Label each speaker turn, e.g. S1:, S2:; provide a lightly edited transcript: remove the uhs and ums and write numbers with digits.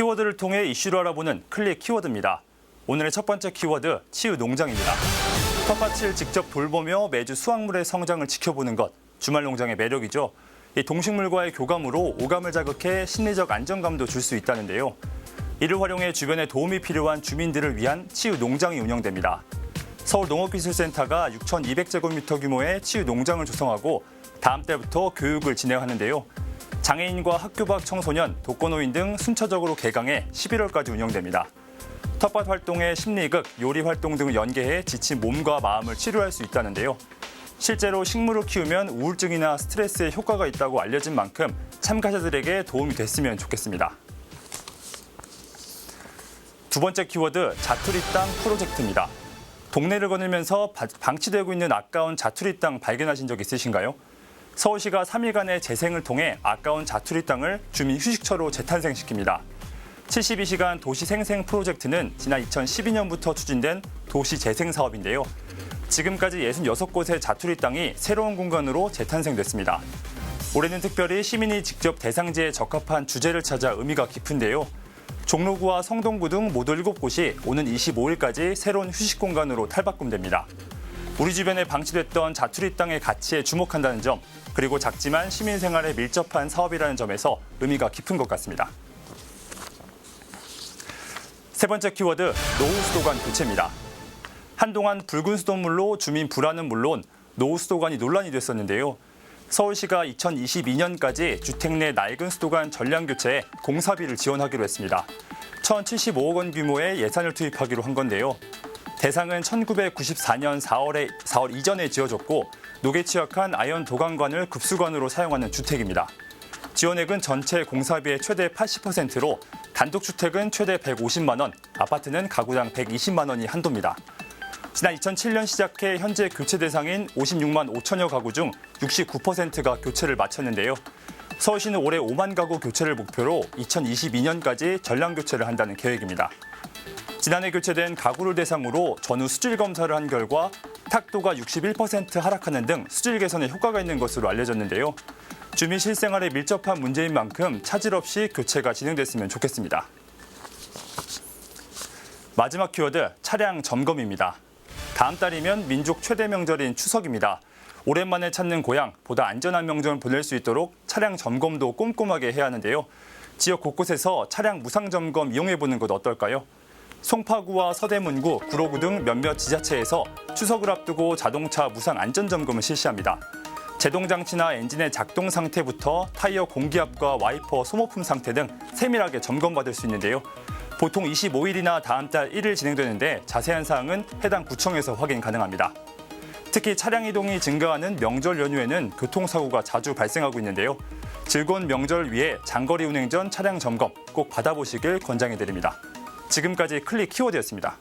S1: 키워드를 통해 이슈를 알아보는 클릭 키워드입니다. 오늘의 첫 번째 키워드, 치유농장입니다. 텃밭을 직접 돌보며 매주 수확물의 성장을 지켜보는 것, 주말 농장의 매력이죠. 이 동식물과의 교감으로 오감을 자극해 심리적 안정감도 줄 수 있다는데요. 이를 활용해 주변에 도움이 필요한 주민들을 위한 치유농장이 운영됩니다. 서울농업기술센터가 6,200제곱미터 규모의 치유농장을 조성하고 다음 달부터 교육을 진행하는데요. 장애인과 학교 밖 청소년, 독거노인 등 순차적으로 개강해 11월까지 운영됩니다. 텃밭 활동에 심리극, 요리 활동 등을 연계해 지친 몸과 마음을 치료할 수 있다는데요. 실제로 식물을 키우면 우울증이나 스트레스에 효과가 있다고 알려진 만큼 참가자들에게 도움이 됐으면 좋겠습니다. 두 번째 키워드, 자투리 땅 프로젝트입니다. 동네를 거닐면서 방치되고 있는 아까운 자투리 땅 발견하신 적 있으신가요? 서울시가 3일간의 재생을 통해 아까운 자투리 땅을 주민 휴식처로 재탄생시킵니다. 72시간 도시생생 프로젝트는 지난 2012년부터 추진된 도시재생 사업인데요. 지금까지 66곳의 자투리 땅이 새로운 공간으로 재탄생됐습니다. 올해는 특별히 시민이 직접 대상지에 적합한 주제를 찾아 의미가 깊은데요. 종로구와 성동구 등 모두 7곳이 오는 25일까지 새로운 휴식 공간으로 탈바꿈됩니다. 우리 주변에 방치됐던 자투리 땅의 가치에 주목한다는 점, 그리고 작지만 시민 생활에 밀접한 사업이라는 점에서 의미가 깊은 것 같습니다. 세 번째 키워드, 노후 수도관 교체입니다. 한동안 붉은 수돗물로 주민 불안은 물론 노후 수도관이 논란이 됐었는데요. 서울시가 2022년까지 주택 내 낡은 수도관 전량 교체에 공사비를 지원하기로 했습니다. 1,075억 원 규모의 예산을 투입하기로 한 건데요. 대상은 1994년 4월 이전에 지어졌고 녹에 취약한 아연 도강관을 급수관으로 사용하는 주택입니다. 지원액은 전체 공사비의 최대 80%로 단독주택은 최대 150만 원, 아파트는 가구당 120만 원이 한도입니다. 지난 2007년 시작해 현재 교체 대상인 56만 5천여 가구 중 69%가 교체를 마쳤는데요. 서울시는 올해 5만 가구 교체를 목표로 2022년까지 전량 교체를 한다는 계획입니다. 지난해 교체된 가구를 대상으로 전후 수질 검사를 한 결과 탁도가 61% 하락하는 등 수질 개선에 효과가 있는 것으로 알려졌는데요. 주민 실생활에 밀접한 문제인 만큼 차질 없이 교체가 진행됐으면 좋겠습니다. 마지막 키워드, 차량 점검입니다. 다음 달이면 민족 최대 명절인 추석입니다. 오랜만에 찾는 고향, 보다 안전한 명절을 보낼 수 있도록 차량 점검도 꼼꼼하게 해야 하는데요. 지역 곳곳에서 차량 무상 점검 이용해보는 것 어떨까요? 송파구와 서대문구, 구로구 등 몇몇 지자체에서 추석을 앞두고 자동차 무상 안전점검을 실시합니다. 제동장치나 엔진의 작동 상태부터 타이어 공기압과 와이퍼 소모품 상태 등 세밀하게 점검받을 수 있는데요. 보통 25일이나 다음 달 1일 진행되는데 자세한 사항은 해당 구청에서 확인 가능합니다. 특히 차량 이동이 증가하는 명절 연휴에는 교통사고가 자주 발생하고 있는데요. 즐거운 명절 위해 장거리 운행 전 차량 점검 꼭 받아보시길 권장해드립니다. 지금까지 클릭 키워드였습니다.